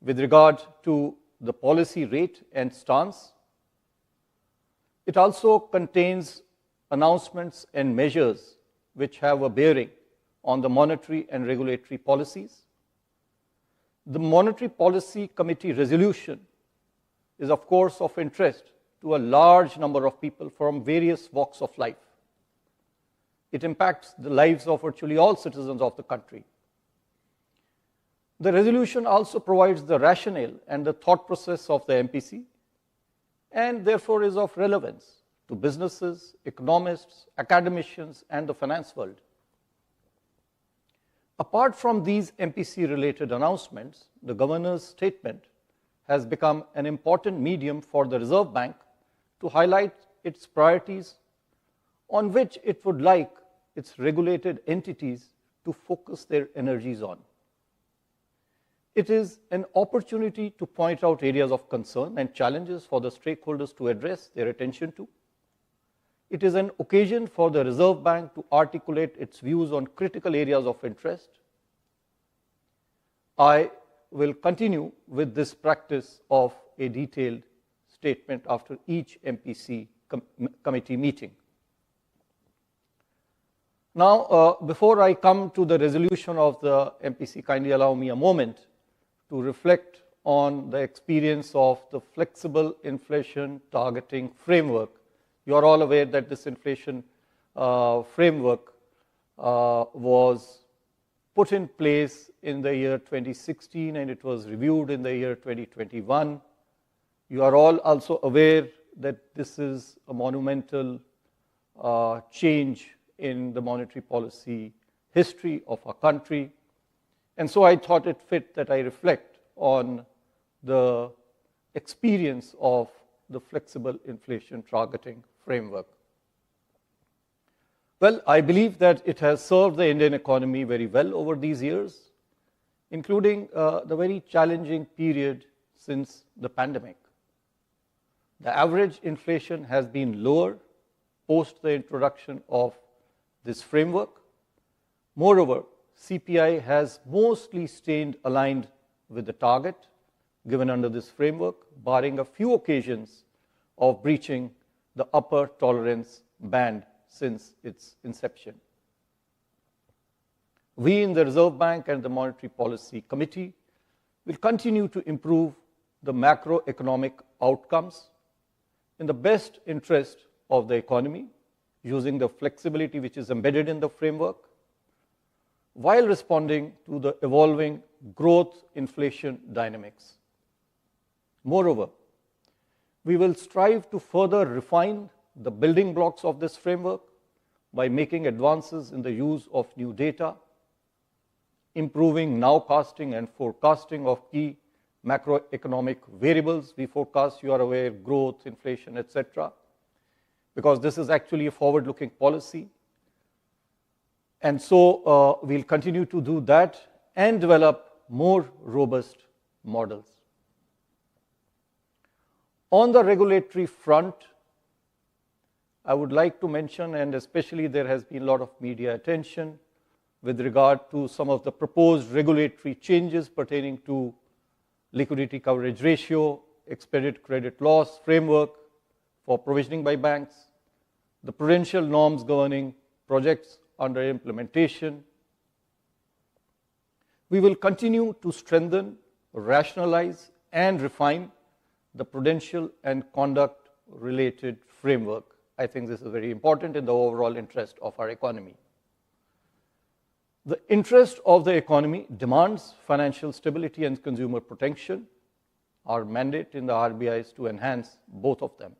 with regard to the policy rate and stance. It also contains announcements and measures which have a bearing on the monetary and regulatory policies. The Monetary Policy Committee resolution is, of course, of interest to a large number of people from various walks of life. It impacts the lives of virtually all citizens of the country. The resolution also provides the rationale and the thought process of the MPC, and therefore is of relevance to businesses, economists, academicians, and the finance world. Apart from these MPC-related announcements, the governor's statement has become an important medium for the Reserve Bank to highlight its priorities on which it would like its regulated entities to focus their energies on. It is an opportunity to point out areas of concern and challenges for the stakeholders to address their attention to. It is an occasion for the Reserve Bank to articulate its views on critical areas of interest. I will continue with this practice of a detailed statement after each MPC committee meeting. Now, before I come to the resolution of the MPC, kindly allow me a moment to reflect on the experience of the flexible inflation targeting framework. You are all aware that this inflation framework was put in place in the year 2016 and it was reviewed in the year 2021. You are all also aware that this is a monumental change in the monetary policy history of our country. And so I thought it fit that I reflect on the experience of the flexible inflation targeting framework. Well, I believe that it has served the Indian economy very well over these years, including the very challenging period since the pandemic. The average inflation has been lower post the introduction of this framework. Moreover, CPI has mostly stayed aligned with the target given under this framework, barring a few occasions of breaching the upper tolerance band since its inception. We in the Reserve Bank and the Monetary Policy Committee will continue to improve the macroeconomic outcomes in the best interest of the economy, using the flexibility which is embedded in the framework, while responding to the evolving growth inflation dynamics. Moreover, we will strive to further refine the building blocks of this framework by making advances in the use of new data, improving nowcasting and forecasting of key macroeconomic variables. We forecast, you are aware, growth, inflation, etc., because this is actually a forward-looking policy. And so we'll continue to do that and develop more robust models. On the regulatory front, I would like to mention, and especially there has been a lot of media attention with regard to some of the proposed regulatory changes pertaining to liquidity coverage ratio, expected credit loss framework for provisioning by banks, the prudential norms governing projects under implementation. We will continue to strengthen, rationalize, and refine the prudential and conduct related framework. I think this is very important in the overall interest of our economy. The interest of the economy demands financial stability and consumer protection. Our mandate in the RBI is to enhance both of them.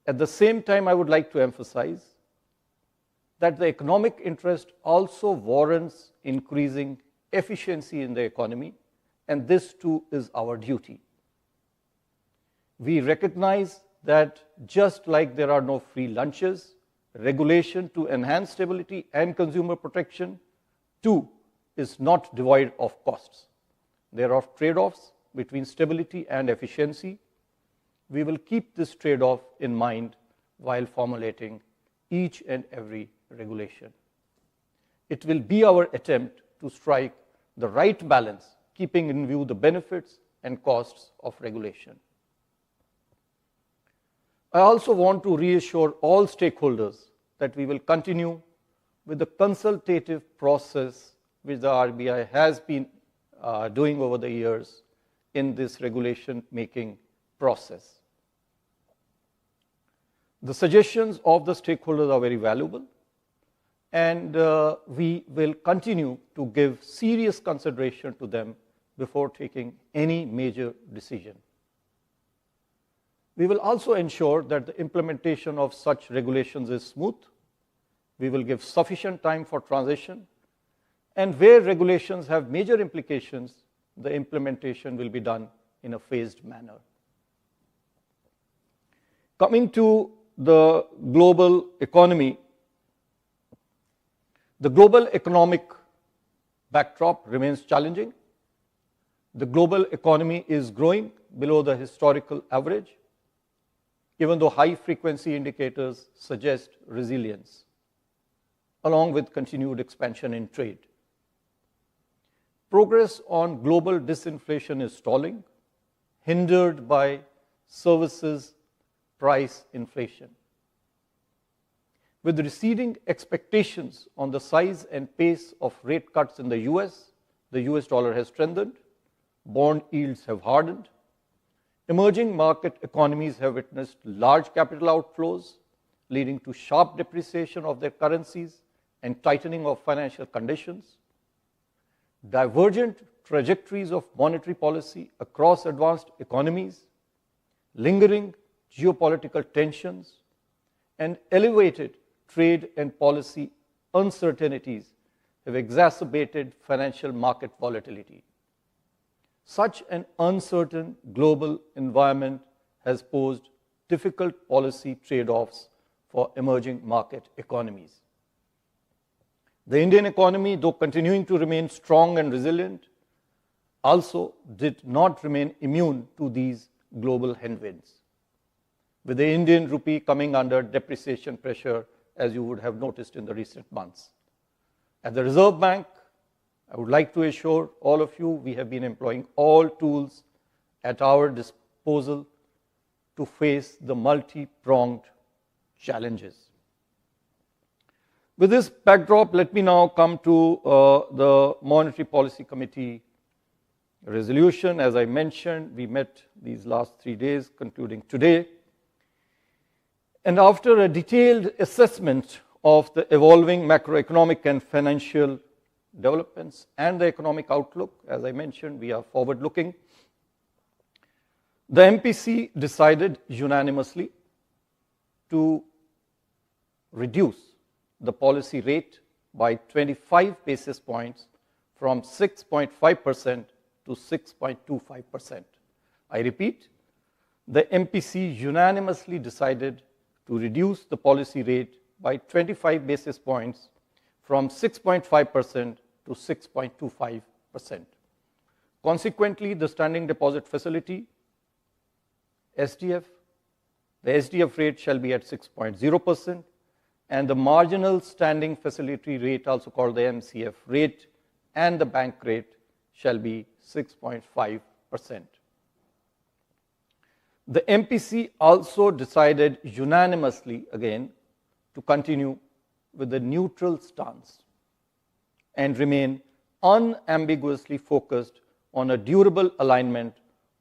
At the same time, I would like to emphasize that the economic interest also warrants increasing efficiency in the economy, and this too is our duty. We recognize that just like there are no free lunches, regulation to enhance stability and consumer protection too is not devoid of costs. There are trade-offs between stability and efficiency. We will keep this trade-off in mind while formulating each and every regulation. It will be our attempt to strike the right balance keeping in view the benefits and costs of regulation. I also want to reassure all stakeholders that we will continue with the consultative process which the RBI has been doing over the years in this regulation making process. The suggestions of the stakeholders are very valuable, and we will continue to give serious consideration to them before taking any major decision. We will also ensure that the implementation of such regulations is smooth. We will give sufficient time for transition, and where regulations have major implications, the implementation will be done in a phased manner. Coming to the global economy, the global economic backdrop remains challenging. The global economy is growing below the historical average, even though high-frequency indicators suggest resilience, along with continued expansion in trade. Progress on global disinflation is stalling, hindered by services price inflation. With receding expectations on the size and pace of rate cuts in the US dollar has strengthened, bond yields have hardened, emerging market economies have witnessed large capital outflows, leading to sharp depreciation of their currencies and tightening of financial conditions. Divergent trajectories of monetary policy across advanced economies, lingering geopolitical tensions, and elevated trade and policy uncertainties have exacerbated financial market volatility. Such an uncertain global environment has posed difficult policy trade-offs for emerging market economies. The Indian economy, though continuing to remain strong and resilient, also did not remain immune to these global headwinds, with the Indian rupee coming under depreciation pressure, as you would have noticed in the recent months. At the Reserve Bank, I would like to assure all of you we have been employing all tools at our disposal to face the multi-pronged challenges. With this backdrop, let me now come to the Monetary Policy Committee resolution. As I mentioned, we met these last 3 days, concluding today. And after a detailed assessment of the evolving macroeconomic and financial developments and the economic outlook, as I mentioned, we are forward-looking, the MPC decided unanimously to reduce the policy rate by 25 basis points from 6.5% to 6.25%. I repeat, the MPC unanimously decided to reduce the policy rate by 25 basis points from 6.5% to 6.25%. Consequently, the Standing Deposit Facility, SDF, the SDF rate shall be at 6.0%, and the marginal standing facility rate, also called the MCF rate, and the bank rate shall be 6.5%. The MPC also decided unanimously, again, to continue with the neutral stance and remain unambiguously focused on a durable alignment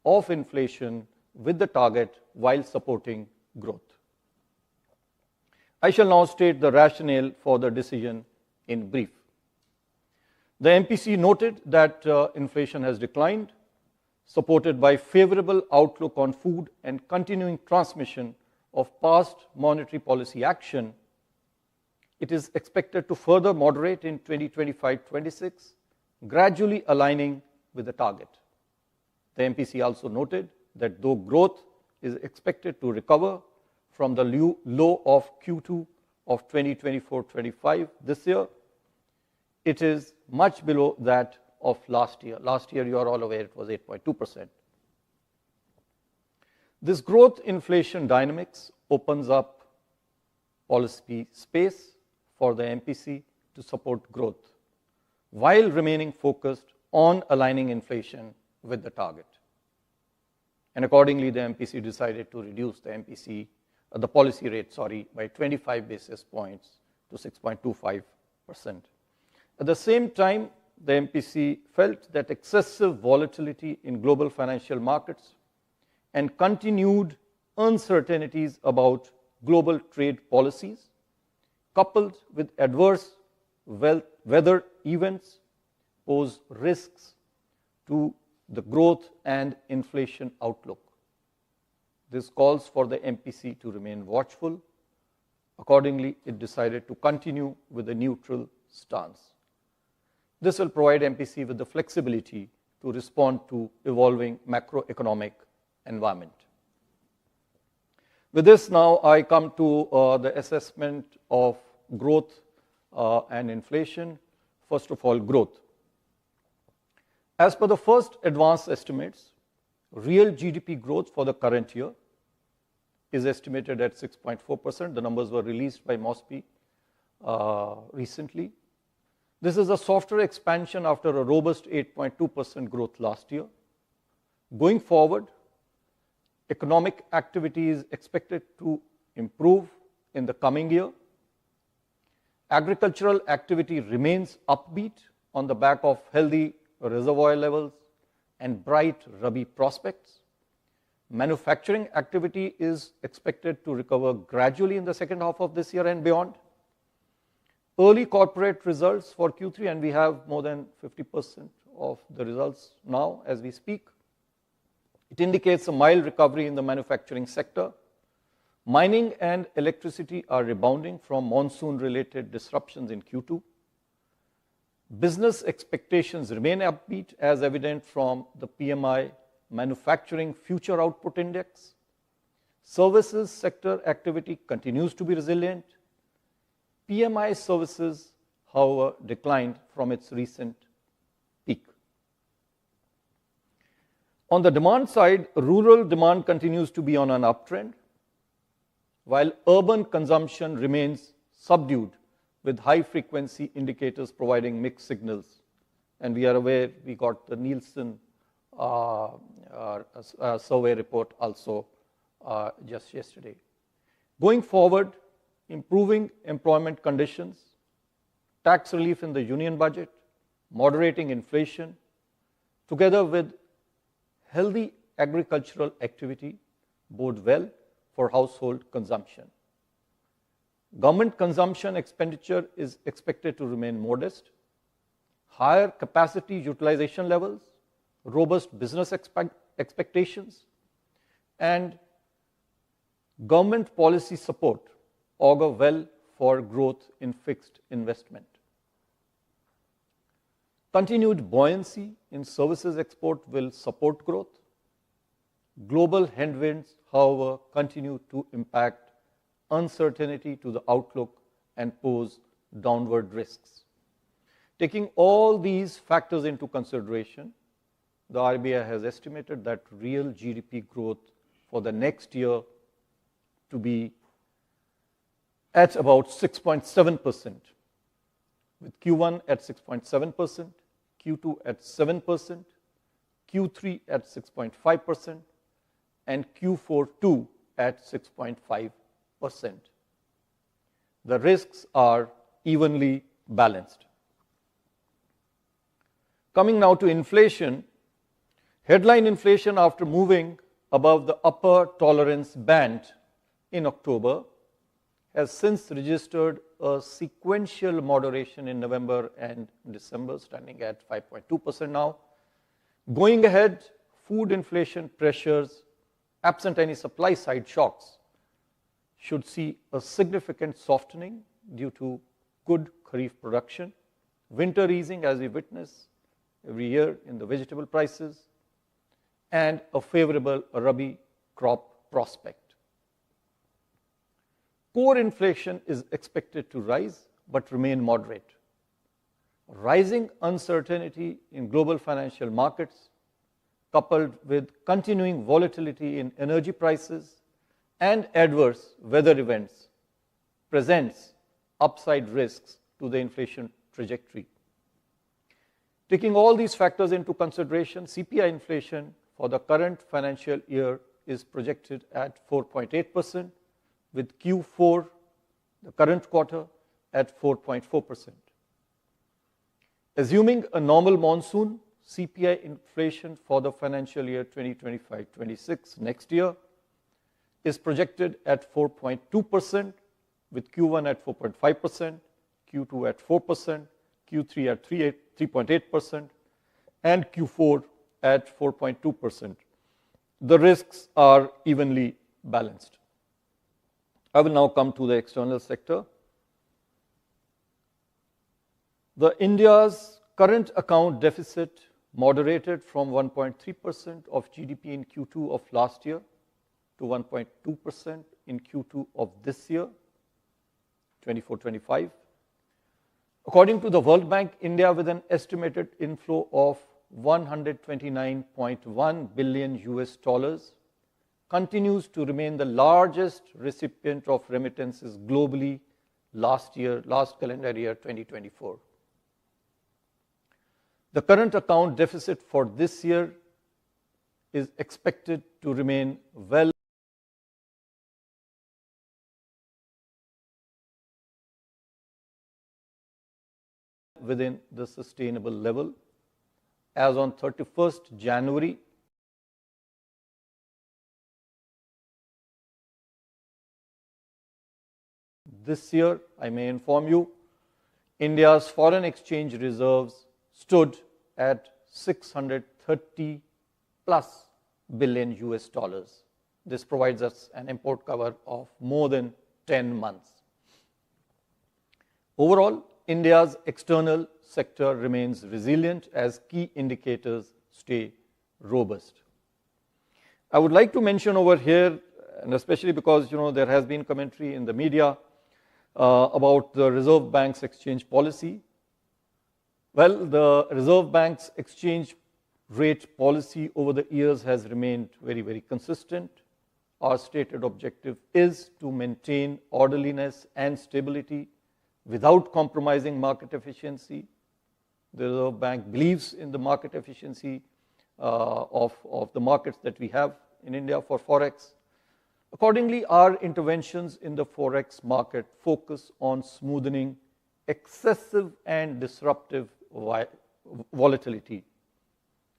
of inflation with the target while supporting growth. I shall now state the rationale for the decision in brief. The MPC noted that inflation has declined, supported by favorable outlook on food and continuing transmission of past monetary policy action. It is expected to further moderate in 2025-26, gradually aligning with the target. The MPC also noted that though growth is expected to recover from the low of Q2 of 2024-25 this year, it is much below that of last year. Last year, you are all aware, it was 8.2%. This growth inflation dynamics opens up policy space for the MPC to support growth, while remaining focused on aligning inflation with the target. And accordingly, the MPC decided to reduce the policy rate, by 25 basis points to 6.25%. At the same time, the MPC felt that excessive volatility in global financial markets and continued uncertainties about global trade policies, coupled with adverse weather events, pose risks to the growth and inflation outlook. This calls for the MPC to remain watchful. Accordingly, it decided to continue with a neutral stance. This will provide MPC with the flexibility to respond to evolving macroeconomic environment. With this, now I come to the assessment of growth and inflation. First of all, growth. As per the first advanced estimates, real GDP growth for the current year is estimated at 6.4%. The numbers were released by MOSPI recently. This is a softer expansion after a robust 8.2% growth last year. Going forward, economic activity is expected to improve in the coming year. Agricultural activity remains upbeat on the back of healthy reservoir levels and bright Rabi prospects. Manufacturing activity is expected to recover gradually in the second half of this year and beyond. Early corporate results for Q3, and we have more than 50% of the results now as we speak. It indicates a mild recovery in the manufacturing sector. Mining and electricity are rebounding from monsoon-related disruptions in Q2. Business expectations remain upbeat, as evident from the PMI Manufacturing Future Output Index. Services sector activity continues to be resilient. PMI services, however, declined from its recent peak. On the demand side, rural demand continues to be on an uptrend, while urban consumption remains subdued, with high-frequency indicators providing mixed signals. And we are aware, we got the Nielsen survey report also just yesterday. Going forward, improving employment conditions, tax relief in the union budget, moderating inflation, together with healthy agricultural activity, bode well for household consumption. Government consumption expenditure is expected to remain modest. Higher capacity utilization levels, robust business expectations, and government policy support augur well for growth in fixed investment. Continued buoyancy in services export will support growth. Global headwinds, however, continue to impact uncertainty to the outlook and pose downward risks. Taking all these factors into consideration, the RBI has estimated that real GDP growth for the next year to be at about 6.7%, with Q1 at 6.7%, Q2 at 7%, Q3 at 6.5%, and Q4 too at 6.5%. The risks are evenly balanced. Coming now to inflation, headline inflation, after moving above the upper tolerance band in October, has since registered a sequential moderation in November and December, standing at 5.2% now. Going ahead, food inflation pressures, absent any supply side shocks, should see a significant softening due to good Kharif production, winter easing as we witness every year in the vegetable prices, and a favorable Rabi crop prospect. Core inflation is expected to rise but remain moderate. Rising uncertainty in global financial markets, coupled with continuing volatility in energy prices and adverse weather events, presents upside risks to the inflation trajectory. Taking all these factors into consideration, CPI inflation for the current financial year is projected at 4.8%, with Q4, the current quarter, at 4.4%. Assuming a normal monsoon, CPI inflation for the financial year 2025-26 next year is projected at 4.2%, with Q1 at 4.5%, Q2 at 4%, Q3 at 3.8%, and Q4 at 4.2%. The risks are evenly balanced. I will now come to the external sector. The India's current account deficit moderated from 1.3% of GDP in Q2 of last year to 1.2% in Q2 of this year, 24-25. According to the World Bank, India, with an estimated inflow of $129.1 billion US, continues to remain the largest recipient of remittances globally last calendar year 2024. The current account deficit for this year is expected to remain well within the sustainable level. As on 31st January, this year, I may inform you, India's foreign exchange reserves stood at 630 plus billion US dollars. This provides us an import cover of more than 10 months. Overall, India's external sector remains resilient as key indicators stay robust. I would like to mention over here, and especially because there has been commentary in the media about the Reserve Bank's exchange policy. Well, the Reserve Bank's exchange rate policy over the years has remained very, very consistent. Our stated objective is to maintain orderliness and stability without compromising market efficiency. The Reserve Bank believes in the market efficiency of the markets that we have in India for Forex. Accordingly, our interventions in the Forex market focus on smoothing excessive and disruptive volatility.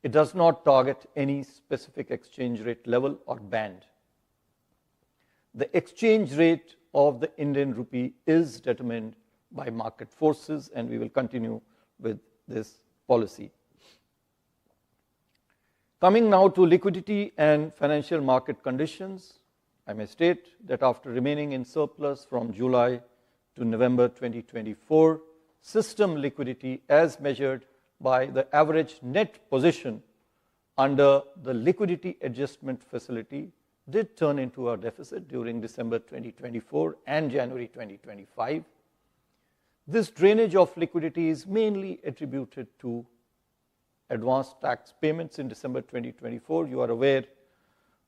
It does not target any specific exchange rate level or band. The exchange rate of the Indian rupee is determined by market forces, and we will continue with this policy. Coming now to liquidity and financial market conditions, I may state that after remaining in surplus from July to November 2024, system liquidity as measured by the average net position under the liquidity adjustment facility did turn into a deficit during December 2024 and January 2025. This drainage of liquidity is mainly attributed to advanced tax payments in December 2024. You are aware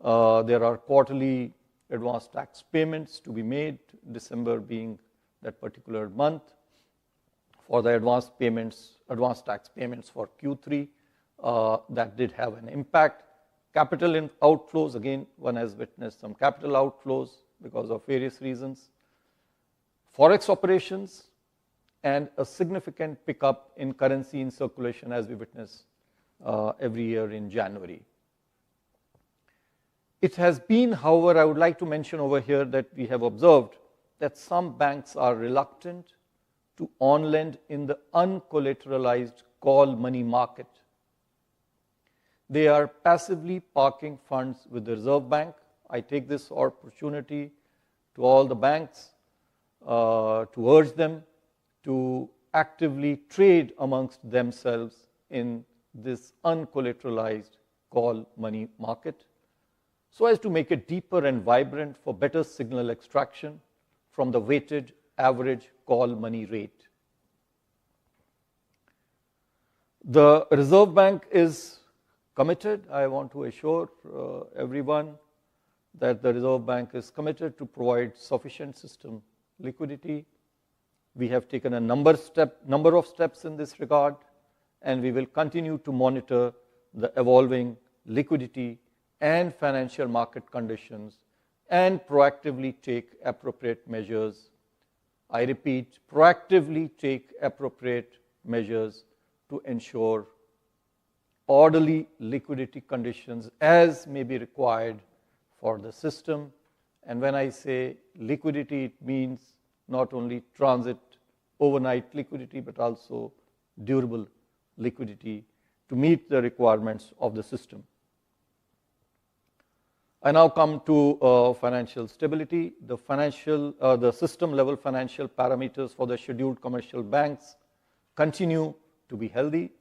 there are quarterly advanced tax payments to be made, December being that particular month. For the advanced tax payments for Q3, that did have an impact. Capital outflows, again, one has witnessed some capital outflows because of various reasons. Forex operations, and a significant pickup in currency in circulation as we witness every year in January. It has been, however, I would like to mention over here that we have observed that some banks are reluctant to on-lend in the uncollateralized call money market. They are passively parking funds with the Reserve Bank. I take this opportunity to all the banks to urge them to actively trade amongst themselves in this uncollateralized call money market, so as to make it deeper and vibrant for better signal extraction from the weighted average call money rate. The Reserve Bank is committed. I want to assure everyone that the Reserve Bank is committed to provide sufficient system liquidity. We have taken a number of steps in this regard, and we will continue to monitor the evolving liquidity and financial market conditions and proactively take appropriate measures. I repeat, proactively take appropriate measures to ensure orderly liquidity conditions as may be required for the system. And when I say liquidity, it means not only transit, overnight liquidity, but also durable liquidity to meet the requirements of the system. I now come to financial stability. The system level financial parameters for the scheduled commercial banks continue to be healthy.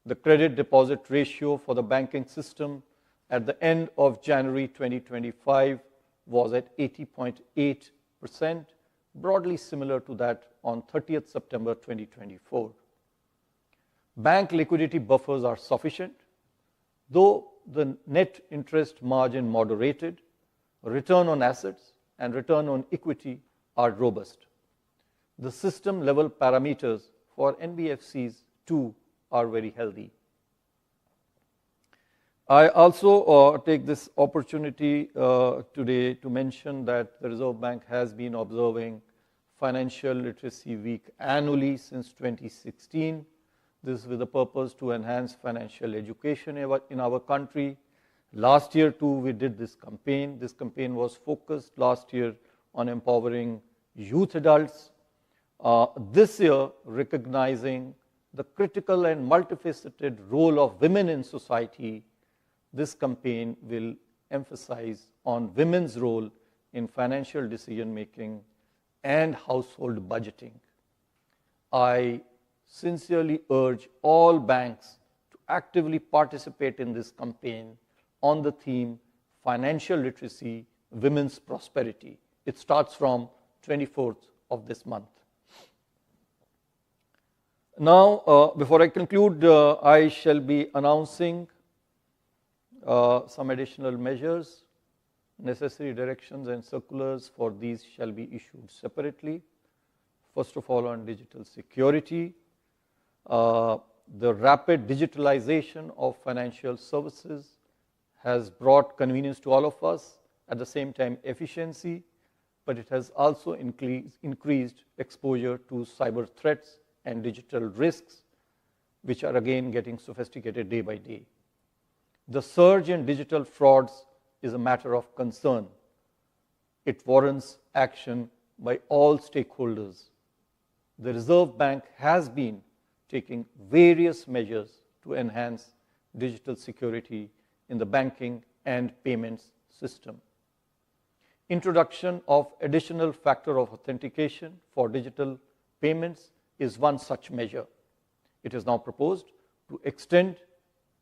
The credit deposit ratio for the banking system at the end of January 2025 was at 80.8%, broadly similar to that on 30th September 2024. Bank liquidity buffers are sufficient, though the net interest margin moderated, return on assets and return on equity are robust. The system level parameters for NBFCs too are very healthy. I also take this opportunity today to mention that the Reserve Bank has been observing Financial Literacy Week annually since 2016. This is with the purpose to enhance financial education in our country. Last year too we did this campaign. This campaign was focused last year on empowering youth adults. This year, recognizing the critical and multifaceted role of women in society, this campaign will emphasize on women's role in financial decision making and household budgeting. I sincerely urge all banks to actively participate in this campaign on the theme Financial Literacy, Women's Prosperity. It starts from 24th of this month. Now, before I conclude, I shall be announcing some additional measures. Necessary directions and circulars for these shall be issued separately. First of all, on digital security, the rapid digitalization of financial services has brought convenience to all of us, at the same time efficiency, but it has also increased exposure to cyber threats and digital risks, which are again getting sophisticated day by day. The surge in digital frauds is a matter of concern. It warrants action by all stakeholders. The Reserve Bank has been taking various measures to enhance digital security in the banking and payments system. Introduction of additional factor of authentication for digital payments is one such measure. It is now proposed to extend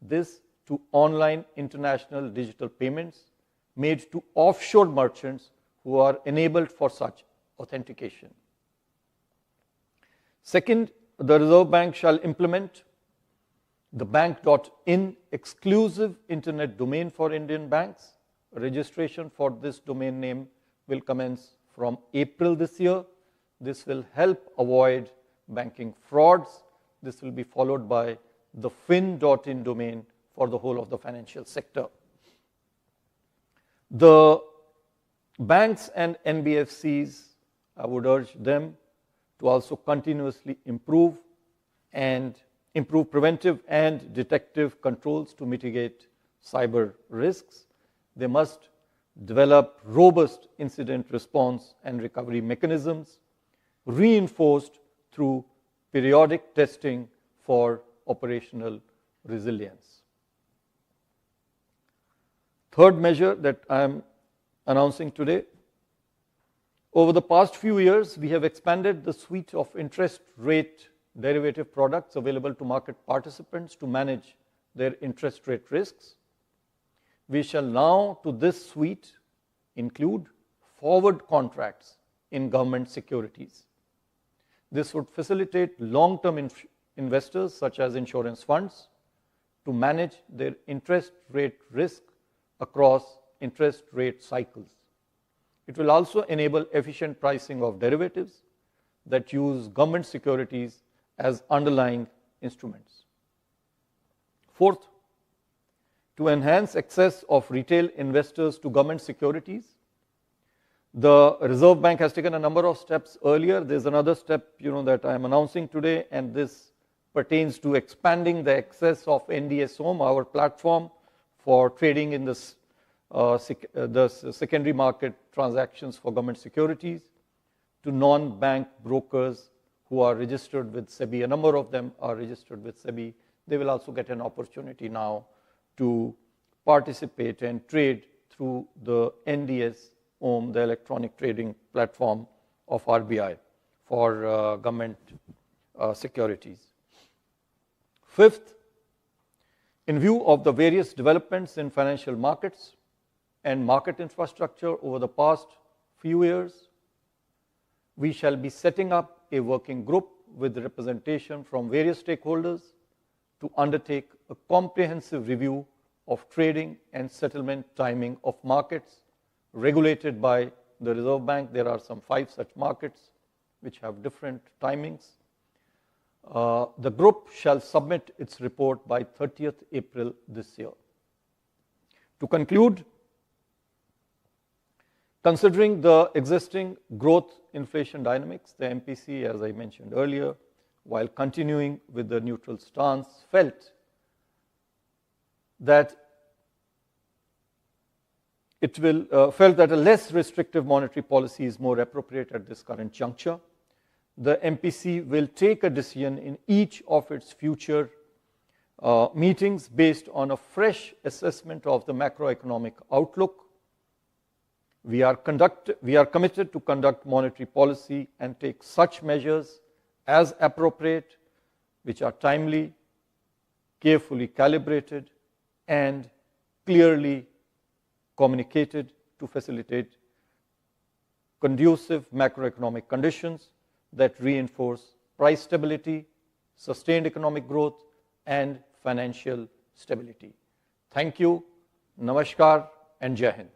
this to online international digital payments made to offshore merchants who are enabled for such authentication. Second, the Reserve Bank shall implement the bank.in exclusive internet domain for Indian banks. Registration for this domain name will commence from April this year. This will help avoid banking frauds. This will be followed by the fin.in domain for the whole of the financial sector. The banks and NBFCs, I would urge them to also continuously improve preventive and detective controls to mitigate cyber risks. They must develop robust incident response and recovery mechanisms, reinforced through periodic testing for operational resilience. Third measure that I am announcing today, over the past few years, we have expanded the suite of interest rate derivative products available to market participants to manage their interest rate risks. We shall now, to this suite, include forward contracts in government securities. This would facilitate long-term investors, such as insurance funds, to manage their interest rate risk across interest rate cycles. It will also enable efficient pricing of derivatives that use government securities as underlying instruments. Fourth, to enhance access of retail investors to government securities. The Reserve Bank has taken a number of steps earlier. There's another step, that I am announcing today, and this pertains to expanding the access of NDS Home, our platform for trading in the secondary market transactions for government securities, to non-bank brokers who are registered with SEBI. A number of them are registered with SEBI. They will also get an opportunity now to participate and trade through the NDS Home, the electronic trading platform of RBI for government securities. Fifth, in view of the various developments in financial markets and market infrastructure over the past few years, we shall be setting up a working group with representation from various stakeholders to undertake a comprehensive review of trading and settlement timing of markets regulated by the Reserve Bank. There are some 5 such markets which have different timings. The group shall submit its report by 30th April this year. To conclude, considering the existing growth inflation dynamics, the MPC, as I mentioned earlier, while continuing with the neutral stance, felt that a less restrictive monetary policy is more appropriate at this current juncture. The MPC will take a decision in each of its future meetings based on a fresh assessment of the macroeconomic outlook. We are committed to conduct monetary policy and take such measures as appropriate, which are timely, carefully calibrated, and clearly communicated to facilitate conducive macroeconomic conditions that reinforce price stability, sustained economic growth, and financial stability. Thank you, Namaskar, and Jai Hind.